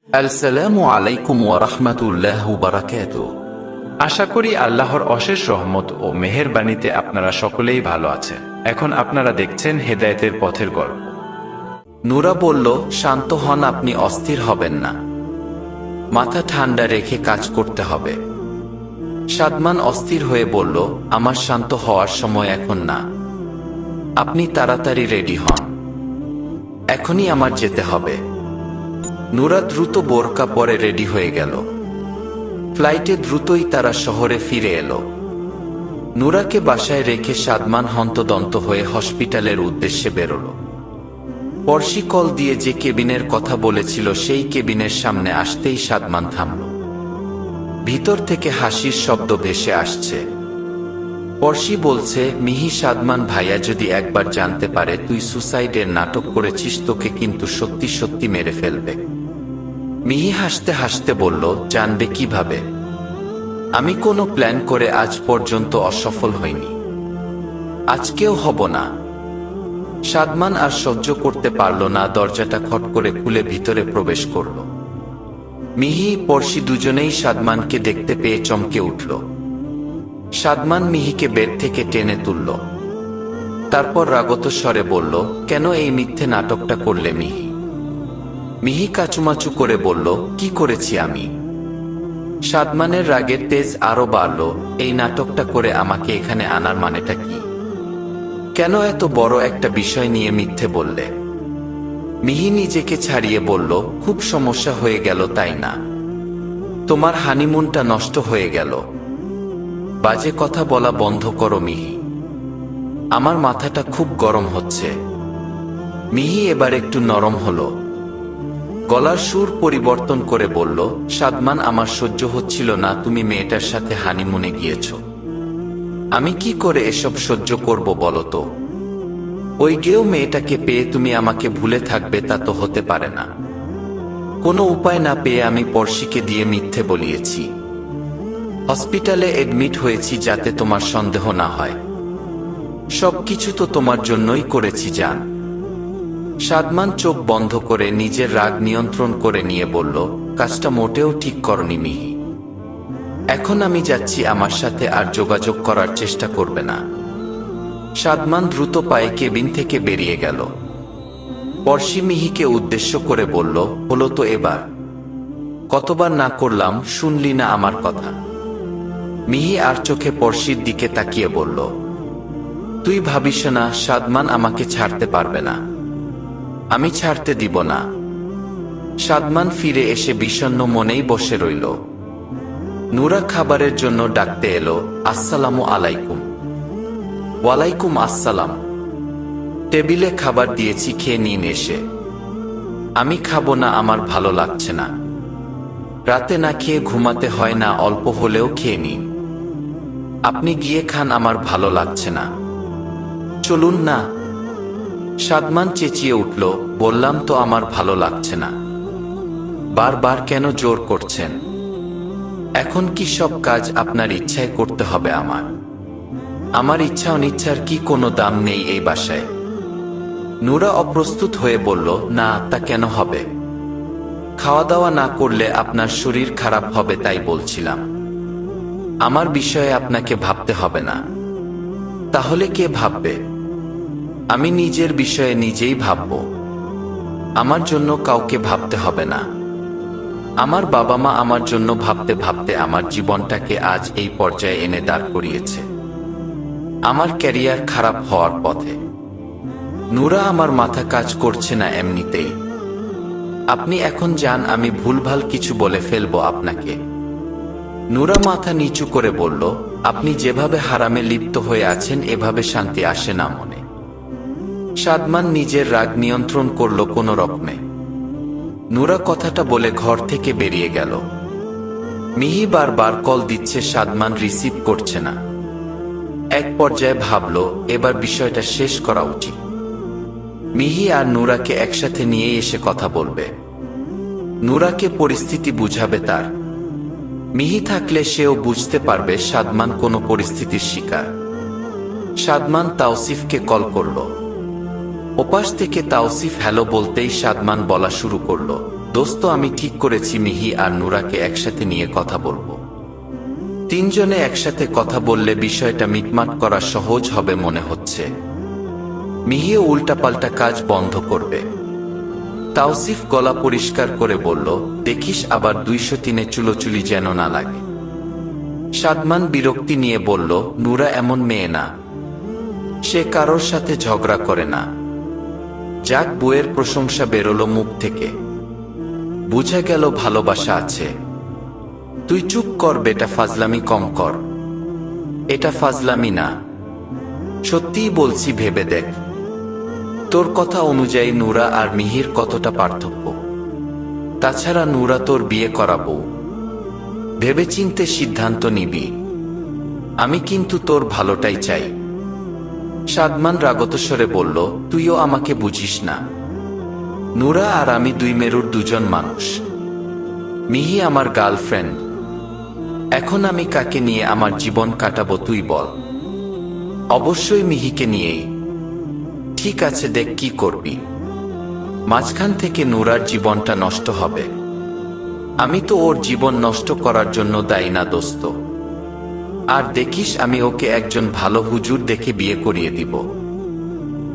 আসসালামু আলাইকুম ওয়া রাহমাতুল্লাহি ওয়া বারাকাতুহু। আশা করি আল্লাহর অশেষ রহমত ও মেহেরবানিতে আপনারা সকলেই ভালো আছেন। এখন আপনারা দেখছেন হেদায়েতের পথের গল্প। নূরা বলল, শান্ত হন, আপনি অস্থির হবেন না। মাথা ঠান্ডা রেখে কাজ করতে হবে। সাদমান অস্থির হয়ে বলল, আমার শান্ত হওয়ার সময় এখন না। আপনি তাড়াতাড়ি রেডি হন, এখনই আমার যেতে হবে। নূরা দ্রুত বোরকা পরে রেডি হয়ে গেল। ফ্লাইটে দ্রুতই তারা শহরে ফিরে এলো। নূরাকে বাসায় রেখে সাদমান হন্তদন্ত হয়ে হসপিটালের উদ্দেশ্যে বেরোল। পরশি কল দিয়ে যে কেবিনের কথা বলেছিল সেই কেবিনের সামনে আসতেই সাদমান থামল। ভিতর থেকে হাসির শব্দ ভেসে আসছে। পরশি বলছে, মিহি, সাদমান ভাইয়া যদি একবার জানতে পারে তুই সুসাইডের নাটক করেছিস তোকে কিন্তু সত্যি সত্যি মেরে ফেলবে। মিহি হাসতে হাসতে বলল, জানবে কিভাবে? আমি কোনো প্ল্যান করে আজ পর্যন্ত অসফল হইনি, আজকেও হব না। সাদমান আর সহ্য করতে পারল না, দরজাটা খট করে খুলে ভিতরে প্রবেশ করল। মিহি, পরশি দুজনেই সাদমানকে দেখতে পেয়ে চমকে উঠল। সাদমান মিহিকে বেড থেকে টেনে তুলল। তারপর রাগত স্বরে বলল, কেন এই মিথ্যে নাটকটা করলে মিহি? মিহি কাচুমাচু করে বলল, কি করেছি আমি? সাদমানের রাগের তেজ আরো বাড়ল। এই নাটকটা করে আমাকে এখানে আনার মানেটা কি? কেন এত বড় একটা বিষয় নিয়ে মিথ্যে বললে? মিহি নিজেকে ছাড়িয়ে বলল, খুব সমস্যা হয়ে গেল তাই না? তোমার হানিমুনটা নষ্ট হয়ে গেল। বাজে কথা বলা বন্ধ করো মিহি, আমার মাথাটা খুব গরম হচ্ছে। মিহি এবার একটু নরম হলো। গলার সুর পরিবর্তন করে বলল, সাদমান, আমার সহ্য হচ্ছিল না তুমি মেয়েটার সাথে হানিমুনে গিয়েছ। আমি কি করে এসব সহ্য করব বলো তো? ওই গেও মেয়েটাকে পেয়ে তুমি আমাকে ভুলে থাকবে তা তো হতে পারে না। কোনো উপায় না পেয়ে আমি পরশিকে দিয়ে মিথ্যে বলিয়েছি। হসপিটালে এডমিট হয়েছি যাতে তোমার সন্দেহ না হয়। সবকিছু তো তোমার জন্যই করেছি জান। সাদমান চোখ বন্ধ করে নিজের রাগ নিয়ন্ত্রণ করে নিয়ে বলল, কাজটা মোটেও ঠিক করনি মিহি। এখন আমি যাচ্ছি, আমার সাথে আর যোগাযোগ করার চেষ্টা করবে না। সাদমান দ্রুত পায়ে কেবিন থেকে বেরিয়ে গেল। পরশি মিহিকে উদ্দেশ্য করে বলল, হলো তো এবার? কতবার না করলাম, শুনলি না আমার কথা? মিহি আর চোখে পরশির দিকে তাকিয়ে বলল, তুই ভাবিস না সাদমান আমাকে ছাড়তে পারবে না? আমি ছাড়তে দিব না। সাদমান ফিরে এসে বিষণ্ণ মনেই বসে রইল। নূরা খাবারের জন্য ডাকতে এলো, আসসালামু আলাইকুম। ওয়ালাইকুম আসসালাম। টেবিলে খাবার দিয়েছি, খেয়ে নিন এসে। আমি খাবো না, আমার ভালো লাগছে না। রাতে না খেয়ে ঘুমাতে হয় না, অল্প হলেও খেয়ে নিন। আপনি গিয়ে খান, আমার ভালো লাগছে না। চলুন না। সাদমান চেঁচিয়ে উঠল, বললাম তো আমার ভালো লাগছে না। বারবার কেন জোর করছেন? এখন কি সব কাজ আপনার ইচ্ছায় করতে হবে? আমার ইচ্ছা অনিচ্ছার কি কোনো দাম নেই এই বাসায়? নূরা অপ্রস্তুত হয়ে বলল, না, তা কেন হবে? খাওয়া দাওয়া না করলে আপনার শরীর খারাপ হবে তাই বলছিলাম। আমার বিষয়ে আপনাকে ভাবতে হবে না। তাহলে কে ভাববে? আমি নিজের বিষয়ে নিজেই ভাবব। আমার জন্য কাউকে ভাবতে হবে না। আমার বাবা মা আমার জন্য ভাবতে ভাবতে আমার জীবনটাকে আজ এই পর্যায়ে এনে দাঁড় করিয়েছে। আমার ক্যারিয়ার খারাপ হওয়ার পথে। নূরা, আমার মাথা কাজ করছে না এমনিতেই। আপনি এখন যান, আমি ভুলভাল কিছু বলে ফেলবো আপনাকে। নূরা মাথা নিচু করে বলল, আপনি যেভাবে হারামে লিপ্ত হয়ে আছেন এভাবে শান্তি আসে না মনে। সাদমান নিজের রাগ নিয়ন্ত্রণ করল কোনো রকমে। নূরা কথাটা বলে ঘর থেকে বেরিয়ে গেল। মিহি বারবার কল দিচ্ছে, সাদমান রিসিভ করছে না। এক পর্যায়ে ভাবল, এবার বিষয়টা শেষ করা উচিত। মিহি আর নূরাকে একসাথে নিয়ে এসে কথা বলবে। নূরাকে পরিস্থিতি বুঝাবে তার। মিহি থাকলে সেও বুঝতে পারবে সাদমান কোনো পরিস্থিতির শিকার। সাদমান তাওসিফকে কল করল। ওপাশ থেকে তাওসিফ হ্যালো বলতেই সাদমান বলা শুরু করল, দোস্ত আমি ঠিক করেছি মিহি আর নুরাকে একসাথে নিয়ে কথা বলবো। তিনজনে একসাথে কথা বললে বিষয়টা মিটমাট করা সহজ হবে মনে হচ্ছে। মিহিও উল্টাপাল্টা কাজ বন্ধ করবে। তাওসিফ গলা পরিষ্কার করে বলল, দেখিস আবার 203-এ চুলোচুলি যেন না লাগে। সাদমান বিরক্তি নিয়ে বলল, নুরা এমন মেয়ে না, সে কারোর সাথে ঝগড়া করে না। যাক, বউয়ের প্রশংসা বেরোলো মুখ থেকে, বুঝা গেল ভালোবাসা আছে। তুই চুপ কর বেটা, ফাজলামি কম কর। এটা ফাজলামি না, সত্যিই বলছি, ভেবে দেখ তোর কথা অনুযায়ী নুরা আর মিহির কতটা পার্থক্য। তাছাড়া নুরা তোর বিয়ে করাবো, ভেবেচিন্তে সিদ্ধান্ত নিবি। আমি কিন্তু তোর ভালোটাই চাই। সাদমান রাগত স্বরে বলল, তুইও আমাকে বুঝিস না। নুরা আর আমি দুই মেরুর দুজন মানুষ। মিহি আমার গার্লফ্রেন্ড। এখন আমি কাকে নিয়ে আমার জীবন কাটাবো তুই বল? অবশ্যই মিহিকে নিয়েই। ঠিক আছে, দেখ কি করবি। মাঝখান থেকে নুরার জীবনটা নষ্ট হবে। আমি তো ওর জীবন নষ্ট করার জন্য দায়ী না দোস্ত। আর দেখিস আমি ওকে একজন ভালো হুজুর দেখে বিয়ে করিয়ে দিব।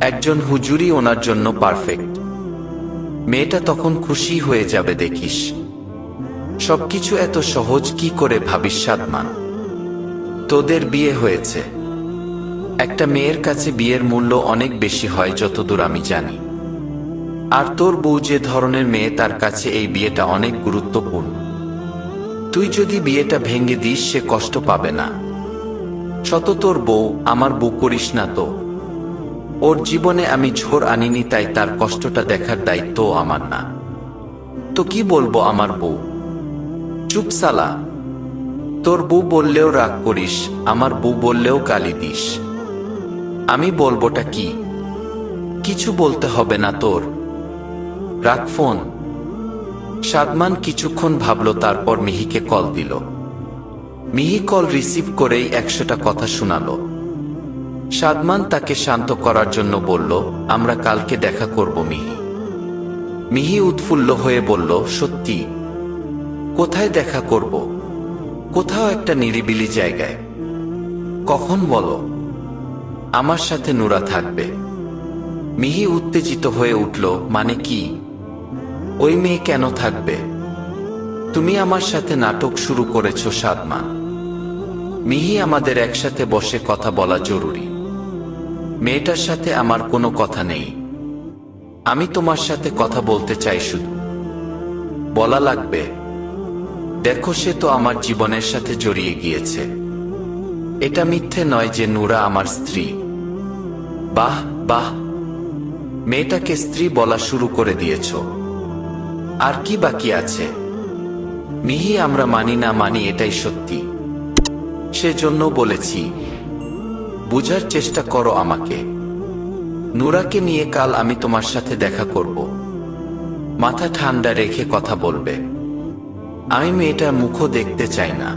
একজন হুজুরই ওনার জন্য পারফেক্ট। মেয়েটা তখন খুশি হয়ে যাবে দেখিস। সবকিছু এত সহজ কি করে ভাবিস সাদমান? তোদের বিয়ে হয়েছে। একটা মেয়ের কাছে বিয়ের মূল্য অনেক বেশি হয় যতদূর আমি জানি। আর তোর বউ যে ধরনের মেয়ে, তার কাছে এই বিয়েটা অনেক গুরুত্বপূর্ণ। তুই যদি বিয়েটা ভেঙে দিস সে কষ্ট পাবে না। শত তোর বউ, আমার বউ করিস না তো। ওর জীবনে আমি ঝড় আনিনি, তাই তার কষ্টটা দেখার দায়িত্ব আমার না। তো কি বলবো আমার বউ? চুপ সালা। তোর বউ বললেও রাগ করিস, আমার বউ বললেও গালি দিস। আমি বলবোটা কি? কিছু বলতে হবে না তোর। রাখ ফোন। সাদমান কিছুক্ষণ ভাবল, তারপর মিহিকে কল দিল। মিহি কল রিসিভ করেই 100টা কথা শোনালো। সাদমান তাকে শান্ত করার জন্য বলল, আমরা কালকে দেখা করব মিহি। মিহি উৎফুল্ল হয়ে বলল, সত্যি? কোথায় দেখা করব? কোথাও একটা নিরিবিলি জায়গায়। কখন বলো? আমার সাথে নুরা থাকবে। মিহি উত্তেজিত হয়ে উঠল, মানে কি? ওই মেয়ে কেন থাকবে? তুমি আমার সাথে নাটক শুরু করেছো সাদমান। মিহি, আমাদের একসাথে বসে কথা বলা জরুরি। মেয়েটার সাথে আমার কোনো কথা নেই। আমি তোমার সাথে কথা বলতে চাই শুধু। বলা লাগবে? দেখো, সে তো আমার জীবনের সাথে জড়িয়ে গিয়েছে। এটা মিথ্যে নয় যে নুরা আমার স্ত্রী। বাহ বাহ, মেয়েটাকে স্ত্রী বলা শুরু করে দিয়েছ। আর কি বাকি আছে? মিহি, আমরা মানি না মানি এটাই সত্যি। সেজন্য বলেছি, বুঝার চেষ্টা করো আমাকে। নুরাকে নিয়ে কাল আমি তোমার সাথে দেখা করব। মাথা ঠান্ডা রেখে কথা বলবে। আমি মেয়েটার মুখও দেখতে চাই না।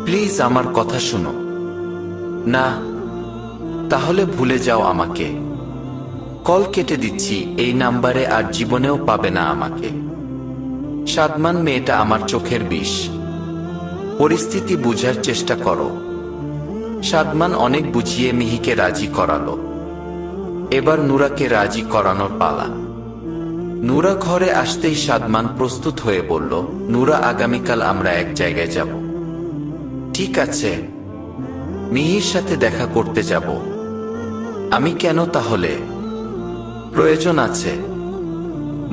প্লিজ আমার কথা শোনো। না? তাহলে ভুলে যাও আমাকে। কল কেটে দিচ্ছি, এই নাম্বারে আর জীবনেও পাবে না আমাকে। সাদমান, মেয়েটা আমার চোখের বিষ। পরিস্থিতি বুঝার চেষ্টা করো। সাদমান অনেক বুঝিয়ে মিহিকে রাজি করালো। এবার নুরাকে রাজি করানোর পালা। নুরা ঘরে আসতেই সাদমান প্রস্তুত হয়ে বলল, নুরা, আগামীকাল আমরা এক জায়গায় যাব। ঠিক আছে, মিহির সাথে দেখা করতে যাব। আমি কেন তাহলে? প্রয়োজন আছে।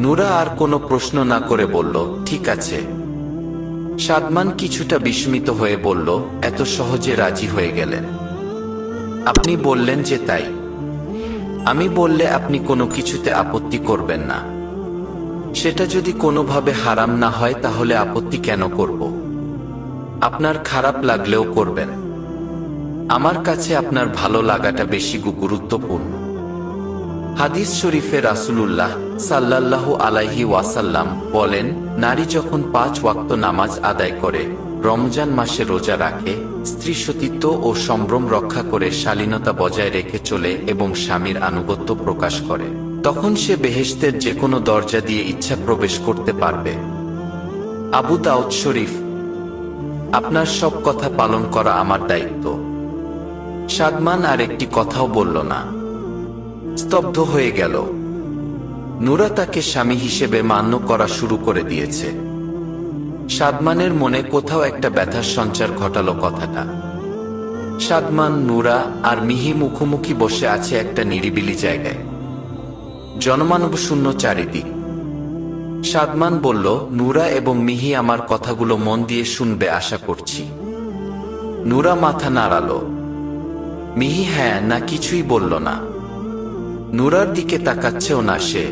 নুরা আর কোনো প্রশ্ন না করে বলল, ঠিক আছে। সাদমান কিছুটা বিস্মিত হয়ে বলল, এত সহজে রাজি হয়ে গেলেন? আপনি বললেন যে তাই। আমি বললে আপনি কোনো কিছুতে আপত্তি করবেন না। সেটা যদি কোনোভাবে হারাম না হয় তাহলে আপত্তি কেন করব? আপনার খারাপ লাগলেও করবেন। আমার কাছে আপনার ভালো লাগাটা বেশি গুরুত্বপূর্ণ। হাদিস শরীফে রাসূলুল্লাহ সাল্লাল্লাহু আলাইহি ওয়াসাল্লাম বলেন, নারী যখন 5 ওয়াক্ত নামাজ আদায় করে, রমজান মাসে রোজা রাখে, স্ত্রী সতীত্ব ও সম্ভ্রম রক্ষা করে, শালীনতা বজায় রেখে চলে এবং স্বামীর আনুগত্য প্রকাশ করে, তখন সে বেহেশতের যে কোনো দরজা দিয়ে ইচ্ছা প্রবেশ করতে পারবে। আবু দাউদ শরীফ। আপনার সব কথা পালন করা আমার দায়িত্ব। সাদমান আর একটি কথাও বলল না, স্তব্ধ হয়ে গেল। নূরা তাকে স্বামী হিসেবে মান্য করা শুরু করে দিয়েছে। সাদমানের মনে কোথাও একটা ব্যথার সঞ্চার ঘটালো কথাটা। সাদমান, নূরা আর মিহি মুখোমুখি বসে আছে একটা নিরিবিলি জায়গায়, জনমানব শূন্য চারিদিক। সাদমান বলল, নূরা এবং মিহি আমার কথাগুলো মন দিয়ে শুনবে আশা করছি। নূরা মাথা নাড়ালো। মিহি হ্যাঁ না কিছুই বলল না। নূরার দিকে তাকাচ্ছেও না সে,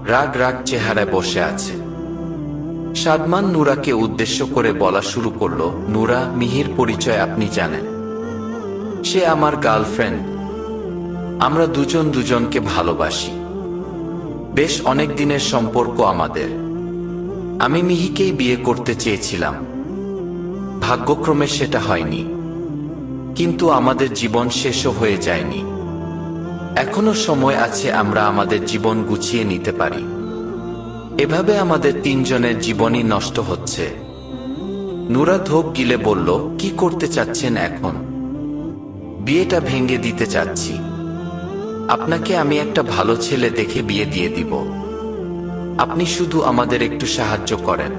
রাগ রাগ চেহারায় বসে আছে। সাদমান নূরাকে উদ্দেশ্য করে বলা শুরু করলো, নূরা, মিহির পরিচয় আপনি জানেন। সে আমার গার্লফ্রেন্ড। আমরা দুজন দুজনকে ভালোবাসি। বেশ অনেক দিনের সম্পর্ক আমাদের। আমি মিহিকেই বিয়ে করতে চেয়েছিলাম, ভাগ্যক্রমে সেটা হয়নি। কিন্তু আমাদের জীবন শেষও হয়ে যায়নি। এখনো সময় আছে, আমরা আমাদের জীবন গুছিয়ে নিতে পারি। এভাবে আমাদের তিনজনের জীবনই নষ্ট হচ্ছে। নূরা ধোপ গিলে বলল, কি করতে চাচ্ছেন এখন? বিয়েটা ভেঙে দিতে চাচ্ছি। আপনাকে আমি একটা ভালো ছেলে দেখে বিয়ে দিয়ে দিব। আপনি শুধু আমাদের একটু সাহায্য করেন।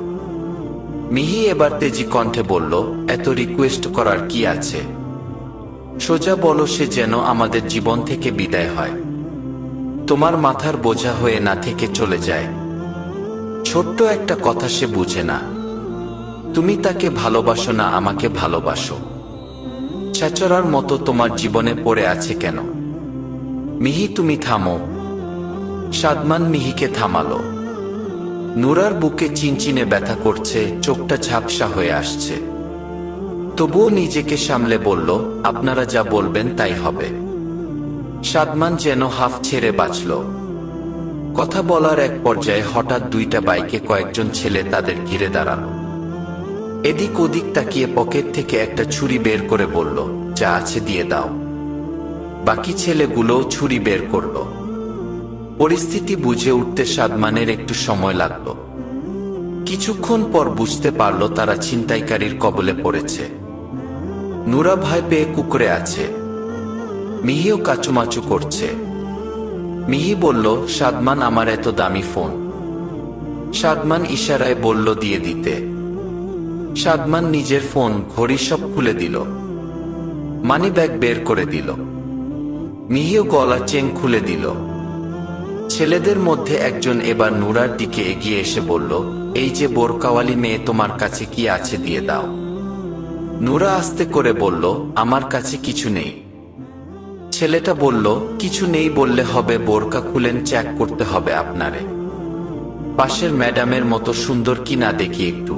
মিহি এবার তেজি কণ্ঠে বলল, এত রিকোয়েস্ট করার কি আছে? সোজা বলো, সে যেন আমাদের জীবন থেকে বিদায় হয়, তোমার মাথার বোঝা হয়ে না থেকে চলে যায়। ছোট্ট একটা কথা সে বুঝে না। তুমি তাকে ভালোবাসো না আমাকে ভালোবাসো। ছাচরার মতো তোমার জীবনে পড়ে আছে কেন? মিহি তুমি থামো। সাদমান মিহিকে থামালো। নূরার বুকে চিনচিনে ব্যথা করছে, চোখটা ঝাপসা হয়ে আসছে। তবুও নিজেকে সামলে বলল, আপনারা যা বলবেন তাই হবে। সাদমান যেন হাফ ছেড়ে বাঁচল। কথা বলার এক পর্যায়ে হঠাৎ দুইটা বাইকে কয়েকজন ছেলে তাদের ঘিরে দাঁড়ালো। এদিক ওদিক তাকিয়ে পকেট থেকে একটা ছুরি বের করে বলল, যা আছে দিয়ে দাও। বাকি ছেলেগুলোও ছুরি বের করল। পরিস্থিতি বুঝে উঠতে সাদমানের একটু সময় লাগলো। কিছুক্ষণ পর বুঝতে পারল তারা ছিনতাইকারীর কবলে পড়েছে। নূরা ভয় পেয়ে কুকুরে আছে। মিহিও কাচুমাচু করছে। মিহি বলল, সাদমান আমার এত দামি ফোন। সাদমান ইশারায় বলল দিয়ে দিতে। সাদমান নিজের ফোন, ঘড়ি সব খুলে দিল। মানি ব্যাগ বের করে দিল। মিহিও গলার চেন খুলে দিল। ছেলেদের মধ্যে একজন এবার নূরার দিকে এগিয়ে এসে বলল, এই যে বোরকাওয়ালি মেয়ে, তোমার কাছে কি আছে দিয়ে দাও। নূরা আস্তে করে বলল, আমার কাছে কিছু নেই। ছেলেটা বলল, কিছু নেই বললে হবে, বোরকা খুলেন, চেক করতে হবে আপনারে। পাশের ম্যাডামের মতো সুন্দর কি না দেখি একটু।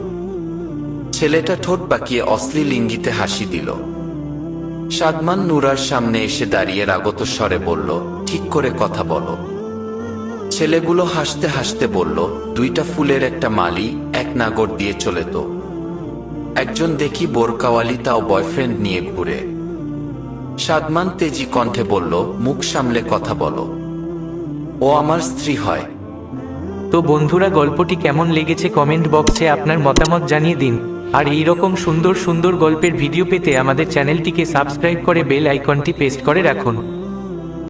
ছেলেটা ঠোঁট বাঁকিয়ে অশ্লীল ইঙ্গিতে হাসি দিল। সাদমান নূরার সামনে এসে দাঁড়িয়ে রাগত স্বরে বলল, ঠিক করে কথা বলো। ছেলেগুলো হাসতে হাসতে বলল, দুইটা ফুলের একটা মালি, এক নাগর দিয়ে চলে তো। একজন দেখি বোরকাওয়ালি, তাও বয়ফ্রেন্ড নিয়ে ঘুরে। সাদমান তেজি কণ্ঠে বলল, মুখ সামলে কথা বলো, ও আমার স্ত্রী হয়। তো বন্ধুরা, গল্পটি কেমন লেগেছে কমেন্ট বক্সে আপনার মতামত জানিয়ে দিন। আর এই রকম সুন্দর সুন্দর গল্পের ভিডিও পেতে আমাদের চ্যানেলটিকে সাবস্ক্রাইব করে বেল আইকনটি প্রেস করে রাখুন।